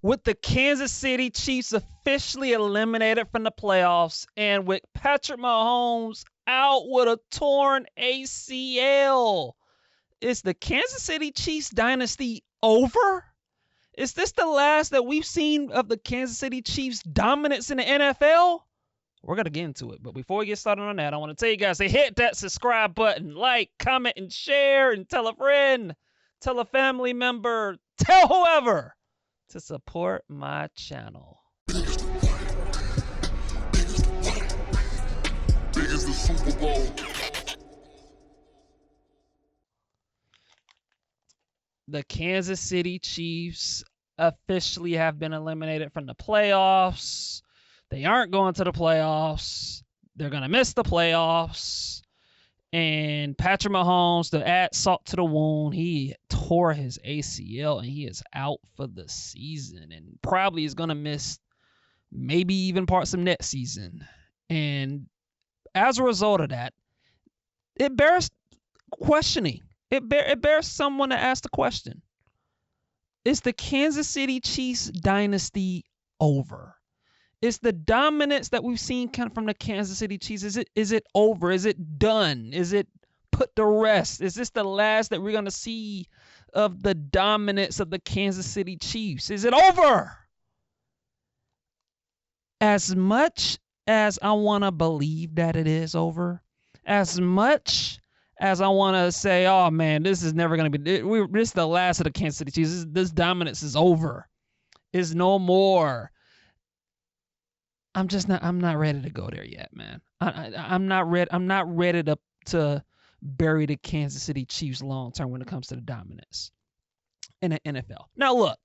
with the Kansas City Chiefs officially eliminated from the playoffs and with Patrick Mahomes out with a torn ACL, is the Kansas City Chiefs dynasty over? Is this the last that we've seen of the Kansas City Chiefs dominance in the NFL? We're going to get into it. But before we get started on that, I want to tell you guys to hit that subscribe button, like, comment, and share, and tell a friend, tell a family member, tell whoever to support my channel. Big as the Super Bowl. The Kansas City Chiefs officially have been eliminated from the playoffs. They aren't going to the playoffs. They're going to miss the playoffs. And Patrick Mahomes, to add salt to the wound, he tore his ACL and he is out for the season and probably is going to miss maybe even parts of next season. And as a result of that, it bears questioning. It bears someone to ask the question. Is the Kansas City Chiefs dynasty over? Is the dominance that we've seen come from the Kansas City Chiefs, is it over? Is it done? Is it put to rest? Is this the last that we're going to see of the dominance of the Kansas City Chiefs? Is it over? As much as I want to believe that it is over, as much as I want to say, oh man, this is never going to be, this is the last of the Kansas City Chiefs. This dominance is over. It's no more. I'm not ready to go there yet, man. I'm not ready to bury the Kansas City Chiefs long term when it comes to the dominance in the NFL. Now, look,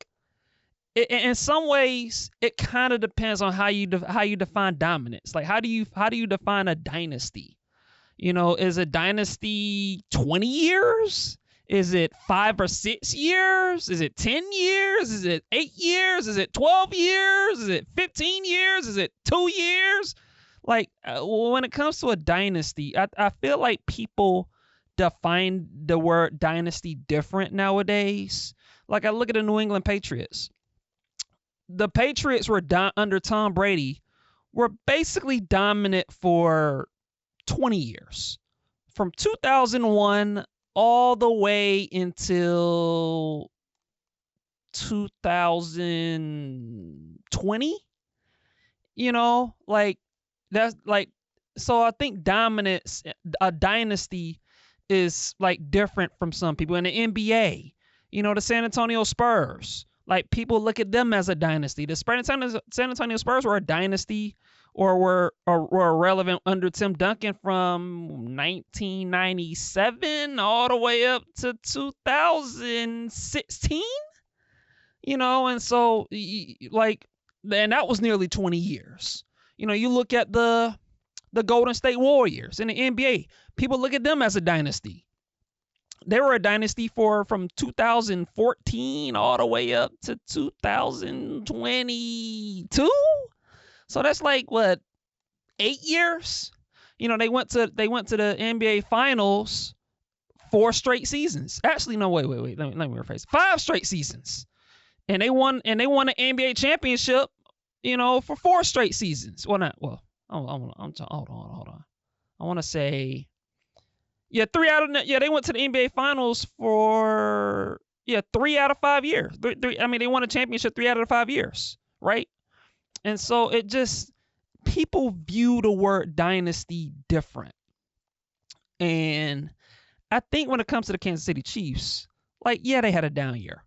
in some ways, it kind of depends on how you define dominance. Like, how do you define a dynasty? You know, is a dynasty 20 years? Is it 5 or 6 years? Is it 10 years? Is it 8 years? Is it 12 years? Is it 15 years? Is it 2 years? Like, when it comes to a dynasty, I feel like people define the word dynasty different nowadays. Like, I look at the New England Patriots. The Patriots were under Tom Brady were basically dominant for 20 years. From 2001 all the way until 2020, you know, like that's like, so I think dominance, a dynasty is like different from some people. In the NBA, you know, the San Antonio Spurs, like people look at them as a dynasty. The San Antonio Spurs were a dynasty or were relevant under Tim Duncan from 1997 all the way up to 2016, you know, and so like, and that was nearly 20 years. You know, you look at the Golden State Warriors in the NBA, people look at them as a dynasty. They were a dynasty from 2014 all the way up to 2022. So that's like what, 8 years? You know, they went to the NBA Finals 4 straight seasons. Actually, no, wait. Let me rephrase. 5 straight seasons, and they won an NBA championship. You know, for 4 straight seasons. Well, not well. Hold on. I want to say, yeah, 3 out of they went to the NBA Finals for 3 out of 5 years. I mean, they won a championship 3 out of the 5 years, right? And so it just, people view the word dynasty different. And I think when it comes to the Kansas City Chiefs, like, yeah, they had a down year.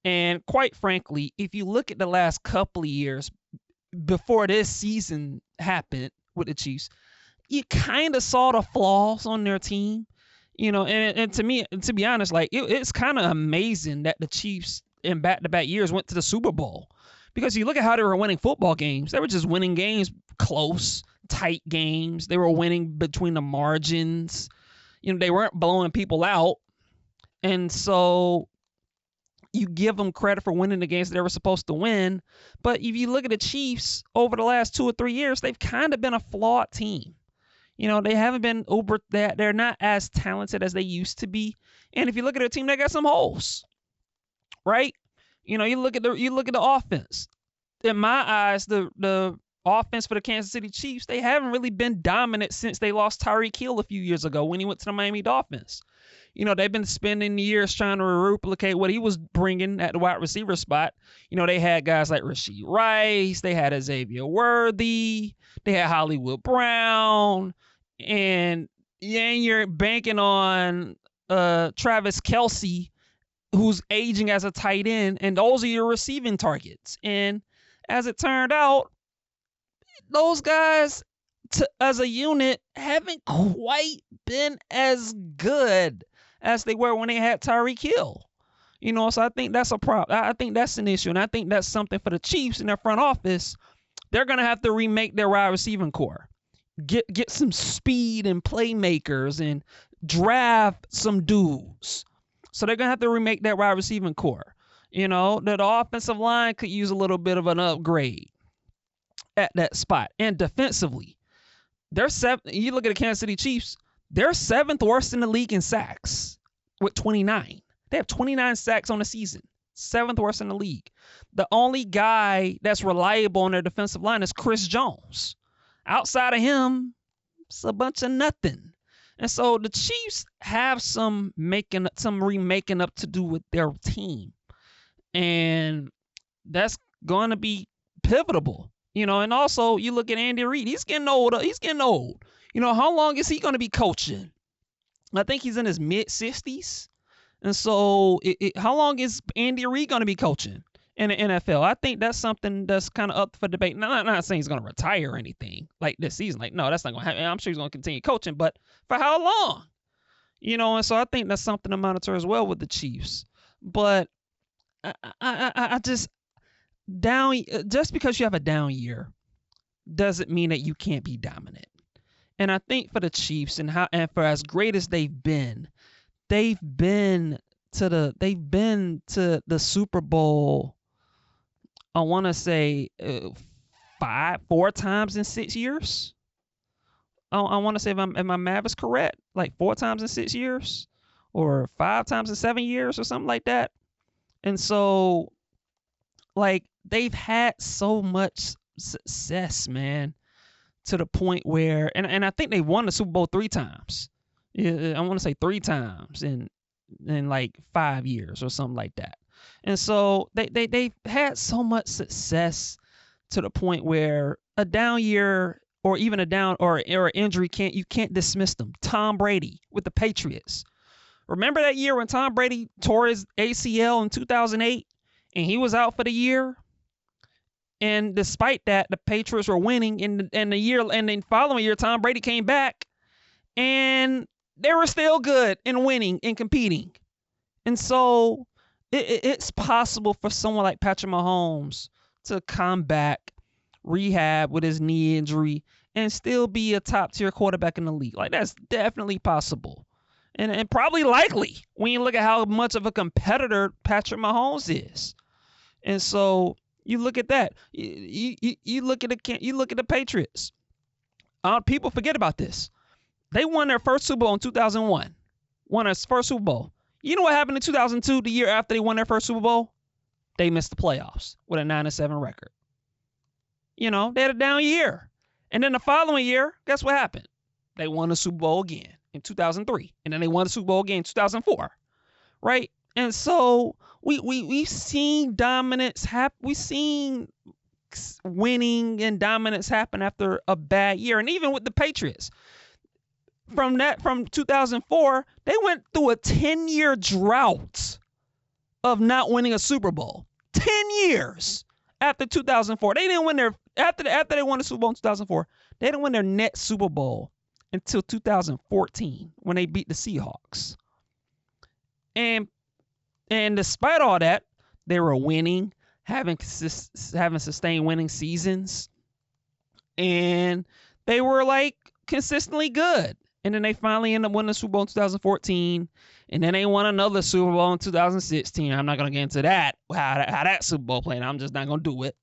And quite frankly, if you look at the last couple of years before this season happened with the Chiefs, you kind of saw the flaws on their team. You know, and to me, to be honest, like it's kind of amazing that the Chiefs in back-to-back years went to the Super Bowl. Because you look at how they were winning football games. They were just winning games close, tight games. They were winning between the margins. You know, they weren't blowing people out. And so you give them credit for winning the games that they were supposed to win. But if you look at the Chiefs over the last 2 or 3 years, they've kind of been a flawed team. You know, they haven't been they're not as talented as they used to be. And if you look at their team, they got some holes, right? You look at the offense. In my eyes, the offense for the Kansas City Chiefs, they haven't really been dominant since they lost Tyreek Hill a few years ago when he went to the Miami Dolphins. They've been spending years trying to replicate what he was bringing at the wide receiver spot. They had guys like Rasheed Rice, they had Xavier Worthy, they had Hollywood Brown, and you're banking on Travis Kelce, who's aging as a tight end, and those are your receiving targets. And as it turned out, those guys as a unit haven't quite been as good as they were when they had Tyreek Hill. So I think that's a problem. I think that's an issue, and I think that's something for the Chiefs in their front office. They're going to have to remake their wide receiving core. Get some speed and playmakers and draft some dudes. So they're going to have to remake that wide receiving core. The offensive line could use a little bit of an upgrade at that spot. And defensively, you look at the Kansas City Chiefs, they're 7th worst in the league in sacks with 29. They have 29 sacks on the season. 7th worst in the league. The only guy that's reliable on their defensive line is Chris Jones. Outside of him, it's a bunch of nothing. And so the Chiefs have some remaking up to do with their team. And that's going to be pivotal. And also you look at Andy Reid. He's getting old. How long is he going to be coaching? I think he's in his mid-60s. And so how long is Andy Reid going to be coaching in the NFL? I think that's something that's kind of up for debate. Now, I'm not saying he's going to retire or anything like this season. Like, no, that's not going to happen. I'm sure he's going to continue coaching, but for how long? And so I think that's something to monitor as well with the Chiefs. But I just just because you have a down year doesn't mean that you can't be dominant. And I think for the Chiefs and for as great as they've been to the Super Bowl, I want to say 4 times in 6 years. I want to say if my math is correct, like 4 times in 6 years or 5 times in 7 years or something like that. And so like they've had so much success, man, to the point where, and I think they won the Super Bowl 3 times. Yeah, I want to say 3 times in like 5 years or something like that. And so they've had so much success to the point where a down year or even a down or injury you can't dismiss them. Tom Brady with the Patriots. Remember that year when Tom Brady tore his ACL in 2008 and he was out for the year? And despite that, the Patriots were winning in the following year, Tom Brady came back and they were still good and winning and competing. And so it's possible for someone like Patrick Mahomes to come back, rehab with his knee injury, and still be a top-tier quarterback in the league. Like, that's definitely possible. And probably likely when you look at how much of a competitor Patrick Mahomes is. And so you look at that. You look at the Patriots. People forget about this. They won their first Super Bowl in 2001. Won their first Super Bowl. You know what happened in 2002, the year after they won their first Super Bowl? They missed the playoffs with a 9-7 record. They had a down year. And then the following year, guess what happened? They won the Super Bowl again in 2003. And then they won the Super Bowl again in 2004. Right? And so we've seen dominance happen. We've seen winning and dominance happen after a bad year. And even with the Patriots, from 2004, they went through a 10-year drought of not winning a Super Bowl. 10 years after 2004. They didn't win after they won the Super Bowl in 2004, they didn't win their next Super Bowl until 2014 when they beat the Seahawks. And despite all that, they were winning, having sustained winning seasons, and they were like consistently good. And then they finally ended up winning the Super Bowl in 2014, and then they won another Super Bowl in 2016. I'm not gonna get into that how that Super Bowl played. I'm just not gonna do it.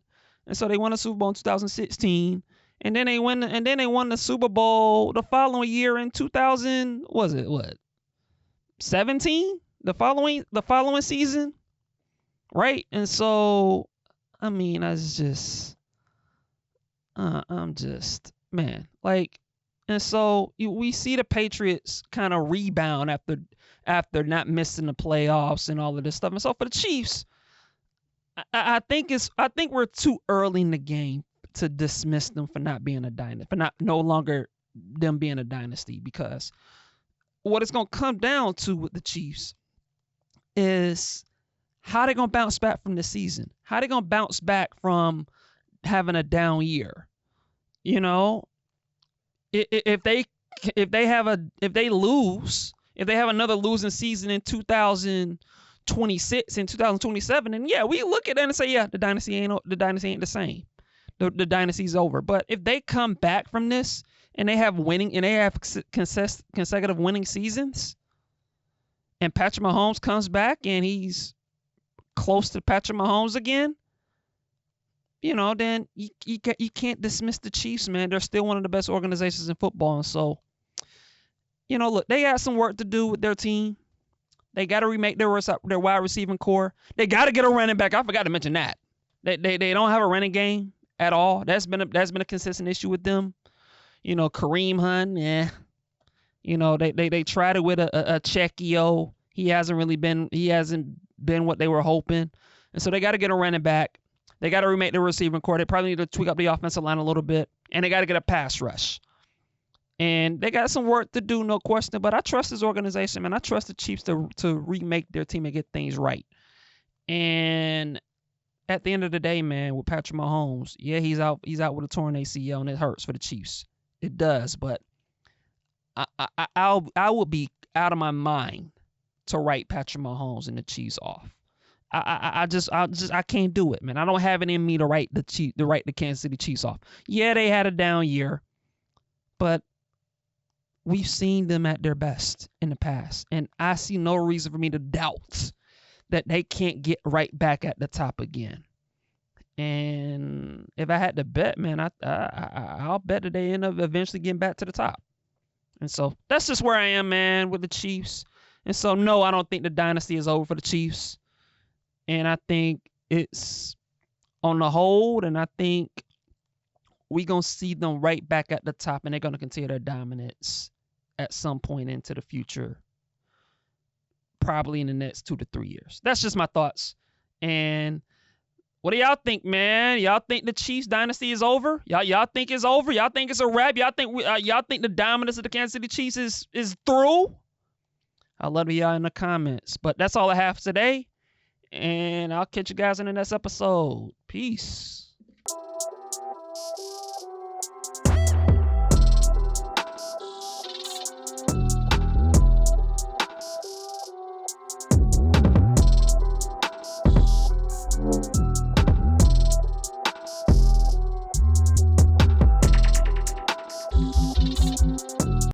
And so they won the Super Bowl in 2016, and then they won the Super Bowl the following year in 2017? The following season. right? And so, I mean, I'm just, man, like, and so we see the Patriots kind of rebound after not missing the playoffs and all of this stuff. And so for the Chiefs, I think we're too early in the game to dismiss them for not being a dynasty, for not no longer them being a dynasty, because what it's gonna come down to with the Chiefs is how they gonna bounce back from the season. How they gonna bounce back from having a down year. You know, if they lose, if they have another losing season in 2026 and 2027, and yeah, we look at it and say, yeah, the dynasty ain't the same. The dynasty's over. But if they come back from this and they have consecutive winning seasons, and Patrick Mahomes comes back and he's close to Patrick Mahomes again, then you can't dismiss the Chiefs, man. They're still one of the best organizations in football. And so, look, they got some work to do with their team. They got to remake their wide receiving core. They got to get a running back. I forgot to mention that. They don't have a running game at all. That's been a consistent issue with them. Kareem Hunt, yeah. They tried it with a Checkio. He hasn't been what they were hoping. And so they got to get a running back. They got to remake the receiving core. They probably need to tweak up the offensive line a little bit. And they got to get a pass rush. And they got some work to do, no question. But I trust this organization, man. I trust the Chiefs to remake their team and get things right. And at the end of the day, man, with Patrick Mahomes, yeah, he's out with a torn ACL, and it hurts for the Chiefs. It does. But I would be out of my mind to write Patrick Mahomes and the Chiefs off. I can't do it, man. I don't have it in me to write the Kansas City Chiefs off. Yeah, they had a down year, but we've seen them at their best in the past, and I see no reason for me to doubt that they can't get right back at the top again. And if I had to bet, man, I'll bet that they end up eventually getting back to the top. And so that's just where I am, man, with the Chiefs. And so, no, I don't think the dynasty is over for the Chiefs. And I think it's on the hold, and I think we're going to see them right back at the top, and they're going to continue their dominance at some point into the future, probably in the next 2 to 3 years. That's just my thoughts. And what do y'all think, man? Y'all think the Chiefs dynasty is over? Y'all think it's over? Y'all think it's a wrap? Y'all think the dominance of the Kansas City Chiefs is through? I'd love to hear y'all in the comments. But that's all I have today. And I'll catch you guys in the next episode. Peace.